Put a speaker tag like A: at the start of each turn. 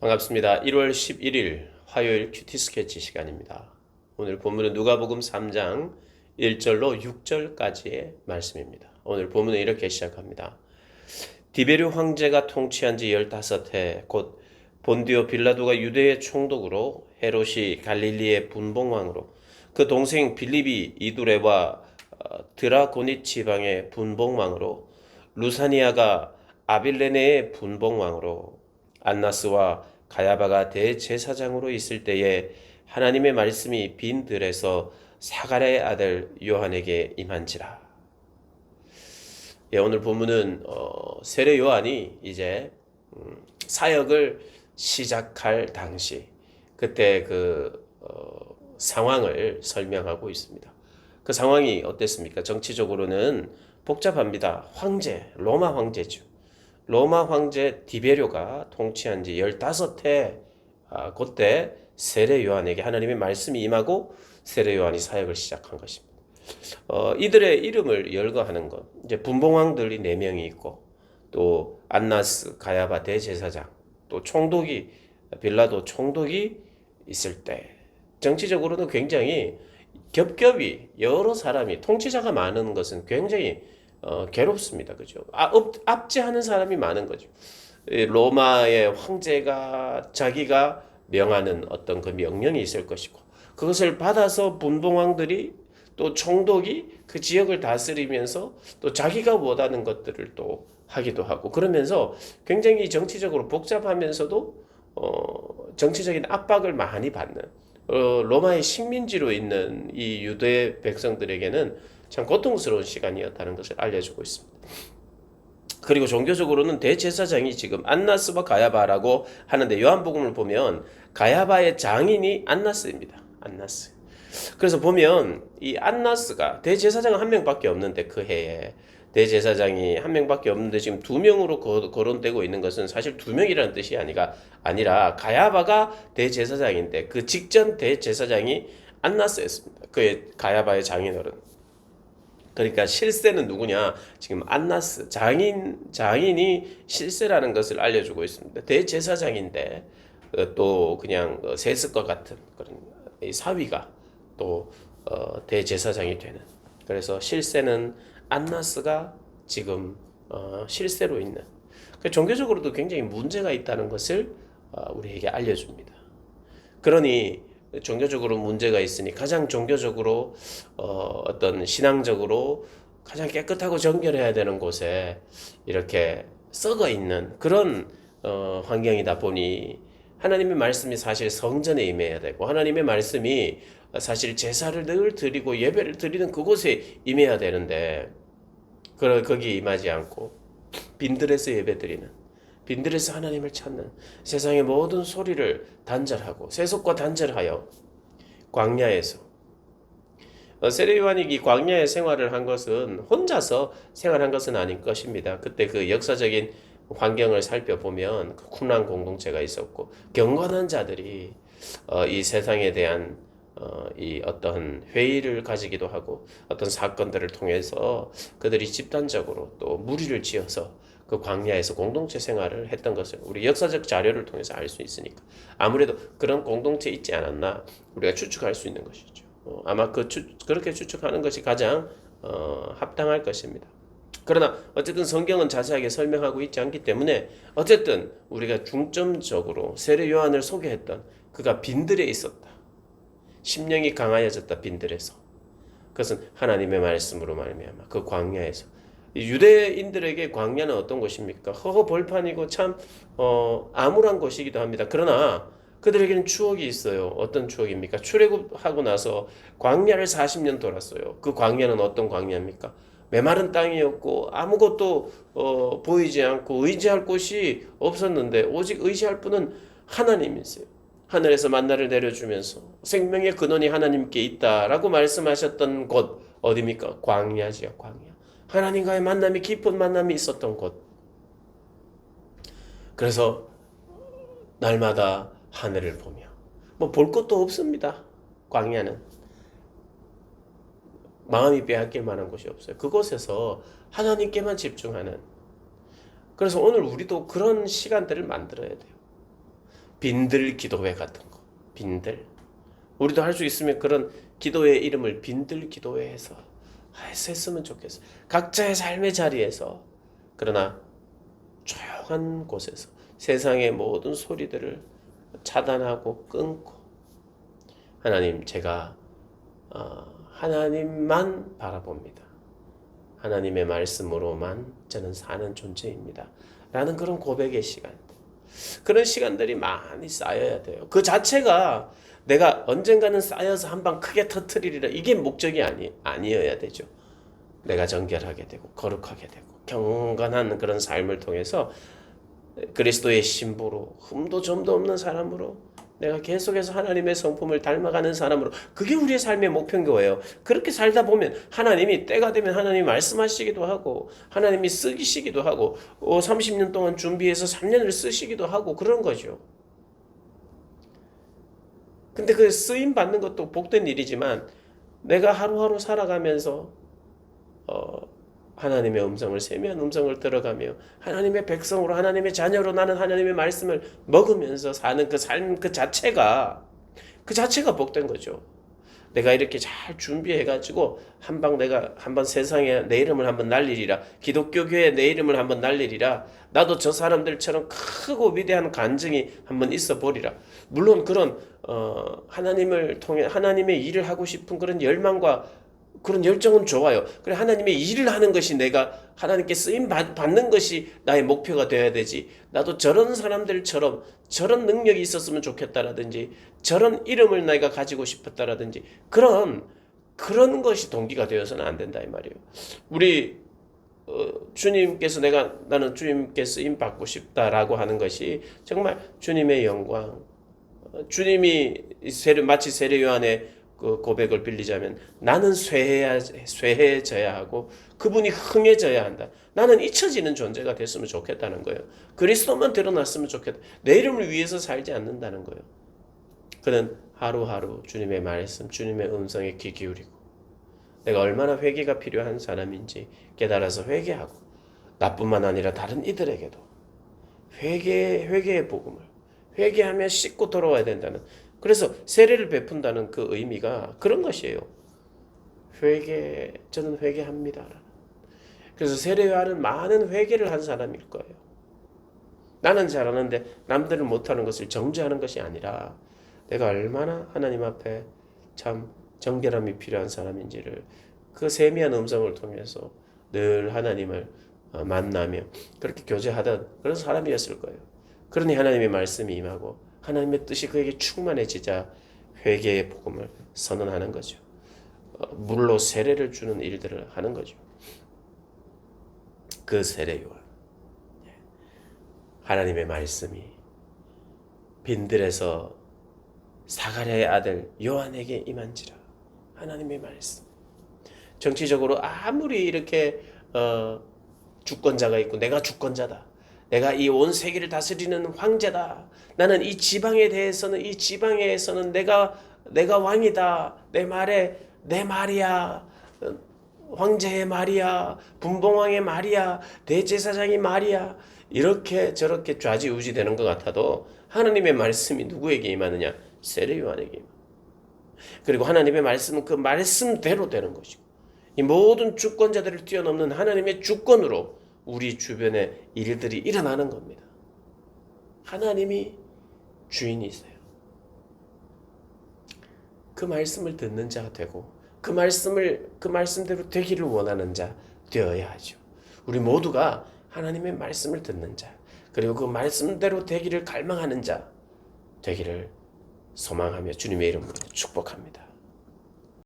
A: 반갑습니다. 1월 11일 화요일 큐티 스케치 시간입니다. 오늘 본문은 누가복음 3장 1절로 6절까지의 말씀입니다. 오늘 본문은 이렇게 시작합니다. 디베르 황제가 통치한 지 15해 곧 본디오 빌라도가 유대의 총독으로 헤롯이 갈릴리의 분봉왕으로 그 동생 빌립이 이두레와 드라고닛 지방의 분봉왕으로 루사니아가 아빌레네의 분봉왕으로 안나스와 가야바가 대제사장으로 있을 때에 하나님의 말씀이 빈 들에서 사가랴의 아들 요한에게 임한지라. 오늘 본문은 세례 요한이 이제 사역을 시작할 당시 그때 상황을 설명하고 있습니다. 그 상황이 어땠습니까? 정치적으로는 복잡합니다. 로마 황제죠. 로마 황제 디베료가 통치한 지 15해 그때 세례 요한에게 하나님의 말씀이 임하고 세례 요한이 사역을 시작한 것입니다. 이들의 이름을 열거하는 것, 이제 분봉왕들이 4명이 있고 또 안나스, 가야바 대제사장, 또 빌라도 총독이 있을 때 정치적으로도 굉장히 겹겹이 여러 사람이 통치자가 많은 것은 굉장히 괴롭습니다. 그죠? 압제하는 사람이 많은 거죠. 로마의 황제가 자기가 명하는 어떤 그 명령이 있을 것이고 그것을 받아서 분봉왕들이 또 총독이 그 지역을 다스리면서 또 자기가 원하는 것들을 또 하기도 하고 그러면서 굉장히 정치적으로 복잡하면서도 정치적인 압박을 많이 받는 로마의 식민지로 있는 이 유대 백성들에게는 참 고통스러운 시간이었다는 것을 알려주고 있습니다. 그리고 종교적으로는 대제사장이 지금 안나스와 가야바라고 하는데 요한복음을 보면 가야바의 장인이 안나스입니다. 안나스. 그래서 보면 이 안나스가 대제사장은 한 명밖에 없는데 그 해에 대제사장이 한 명밖에 없는데 지금 2명으로 거론되고 있는 것은 사실 2명이라는 뜻이 아니라 가야바가 대제사장인데 그 직전 대제사장이 안나스였습니다. 그의 가야바의 장인어른. 그러니까 실세는 누구냐? 지금 안나스 장인이 실세라는 것을 알려주고 있습니다. 대제사장인데 또 그냥 세습과 같은 그런 사위가 또 대제사장이 되는. 그래서 실세는 안나스가 지금 실세로 있는. 종교적으로도 굉장히 문제가 있다는 것을 우리에게 알려줍니다. 그러니 종교적으로 문제가 있으니 가장 종교적으로 어떤 신앙적으로 가장 깨끗하고 정결해야 되는 곳에 이렇게 썩어 있는 그런 환경이다 보니 하나님의 말씀이 사실 성전에 임해야 되고 하나님의 말씀이 사실 제사를 늘 드리고 예배를 드리는 그곳에 임해야 되는데 거기 임하지 않고 빈들에서 예배 드리는 빈들에서 하나님을 찾는 세상의 모든 소리를 단절하고 세속과 단절하여 광야에서 세례 요한이 이 광야의 생활을 한 것은 혼자서 생활한 것은 아닌 것입니다. 그때 그 역사적인 환경을 살펴보면 쿰란 공동체가 있었고 경건한 자들이 이 세상에 대한 이 어떤 회의를 가지기도 하고 어떤 사건들을 통해서 그들이 집단적으로 또 무리를 지어서 그 광야에서 공동체 생활을 했던 것을 우리 역사적 자료를 통해서 알 수 있으니까 아무래도 그런 공동체 있지 않았나 우리가 추측할 수 있는 것이죠. 아마 그렇게 추측하는 것이 가장 합당할 것입니다. 그러나 어쨌든 성경은 자세하게 설명하고 있지 않기 때문에 어쨌든 우리가 중점적으로 세례 요한을 소개했던 그가 빈들에 있었다. 심령이 강하여졌다. 빈들에서. 그것은 하나님의 말씀으로 말미암아 그 광야에서 유대인들에게 광야는 어떤 곳입니까? 허허벌판이고 참 암울한 곳이기도 합니다. 그러나 그들에게는 추억이 있어요. 어떤 추억입니까? 출애굽하고 나서 광야를 40년 돌았어요. 그 광야는 어떤 광야입니까? 메마른 땅이었고 아무것도 보이지 않고 의지할 곳이 없었는데 오직 의지할 분은 하나님이세요. 하늘에서 만나를 내려주면서 생명의 근원이 하나님께 있다라고 말씀하셨던 곳 어디입니까? 광야지요. 광야. 하나님과의 만남이 깊은 만남이 있었던 곳. 그래서 날마다 하늘을 보며 뭐 볼 것도 없습니다. 광야는 마음이 빼앗길 만한 곳이 없어요. 그곳에서 하나님께만 집중하는. 그래서 오늘 우리도 그런 시간들을 만들어야 돼요. 빈들 기도회 같은 거. 빈들. 우리도 할 수 있으면 그런 기도회 이름을 빈들 기도회 해서 했으면 좋겠어. 각자의 삶의 자리에서, 그러나 조용한 곳에서 세상의 모든 소리들을 차단하고 끊고, 하나님, 제가 하나님만 바라봅니다. 하나님의 말씀으로만 저는 사는 존재입니다. 라는 그런 고백의 시간, 그런 시간들이 많이 쌓여야 돼요. 그 자체가 내가 언젠가는 쌓여서 한 방 크게 터뜨리리라, 이게 목적이 아니어야 되죠. 내가 정결하게 되고 거룩하게 되고 경건한 그런 삶을 통해서 그리스도의 신부로, 흠도 점도 없는 사람으로, 내가 계속해서 하나님의 성품을 닮아가는 사람으로, 그게 우리의 삶의 목표인 거예요. 그렇게 살다 보면 하나님이 때가 되면 하나님이 말씀하시기도 하고, 하나님이 쓰시기도 하고, 30년 동안 준비해서 3년을 쓰시기도 하고 그런 거죠. 근데 그 쓰임 받는 것도 복된 일이지만, 내가 하루하루 살아가면서 하나님의 음성을, 세미한 음성을 들어가며 하나님의 백성으로, 하나님의 자녀로 나는 하나님의 말씀을 먹으면서 사는 그 삶 그 자체가 복된 거죠. 내가 이렇게 잘 준비해가지고 내가 한번 세상에 내 이름을 한번 날리리라, 기독교 교회에 내 이름을 한번 날리리라, 나도 저 사람들처럼 크고 위대한 간증이 한번 있어 보리라. 물론 그런 하나님을 통해 하나님의 일을 하고 싶은 그런 열망과 그런 열정은 좋아요. 그래, 하나님의 일을 하는 것이, 내가 하나님께 쓰임 받는 것이 나의 목표가 되어야 되지. 나도 저런 사람들처럼 저런 능력이 있었으면 좋겠다라든지, 저런 이름을 내가 가지고 싶었다라든지, 그런 것이 동기가 되어서는 안 된다 이 말이에요. 우리 주님께서 나는 주님께 쓰임 받고 싶다라고 하는 것이 정말 주님의 영광, 주님이 마치 세례 요한의 그 고백을 빌리자면, 나는 쇠해져야 하고 그분이 흥해져야 한다. 나는 잊혀지는 존재가 됐으면 좋겠다는 거예요. 그리스도만 드러났으면 좋겠다. 내 이름을 위해서 살지 않는다는 거예요. 그는 하루하루 주님의 말씀, 주님의 음성에 귀 기울이고, 내가 얼마나 회개가 필요한 사람인지 깨달아서 회개하고, 나뿐만 아니라 다른 이들에게도 회개의 복음을, 회개하며 씻고 돌아와야 된다는, 그래서 세례를 베푼다는 그 의미가 그런 것이에요. 저는 회개합니다. 그래서 세례 요한은 많은 회개를 한 사람일 거예요. 나는 잘하는데 남들은 못하는 것을 정죄하는 것이 아니라, 내가 얼마나 하나님 앞에 참 정결함이 필요한 사람인지를 그 세미한 음성을 통해서 늘 하나님을 만나며 그렇게 교제하던 그런 사람이었을 거예요. 그러니 하나님의 말씀이 임하고 하나님의 뜻이 그에게 충만해지자 회개의 복음을 선언하는 거죠. 물로 세례를 주는 일들을 하는 거죠. 그 세례 요한, 하나님의 말씀이 빈들에서 사가랴의 아들 요한에게 임한지라. 하나님의 말씀. 정치적으로 아무리 이렇게 주권자가 있고, 내가 주권자다, 내가 이 온 세계를 다스리는 황제다, 나는 이 지방에서는 내가 왕이다, 내 말이야, 황제의 말이야, 분봉왕의 말이야, 대제사장의 말이야, 이렇게 저렇게 좌지우지 되는 것 같아도, 하나님의 말씀이 누구에게 임하느냐? 세례 요한에게 임합니다. 그리고 하나님의 말씀은 그 말씀대로 되는 것이고, 이 모든 주권자들을 뛰어넘는 하나님의 주권으로 우리 주변에 일들이 일어나는 겁니다. 하나님이 주인이세요. 그 말씀을 듣는 자가 되고, 그 말씀대로 되기를 원하는 자 되어야 하죠. 우리 모두가 하나님의 말씀을 듣는 자, 그리고 그 말씀대로 되기를 갈망하는 자 되기를 소망하며 주님의 이름으로 축복합니다.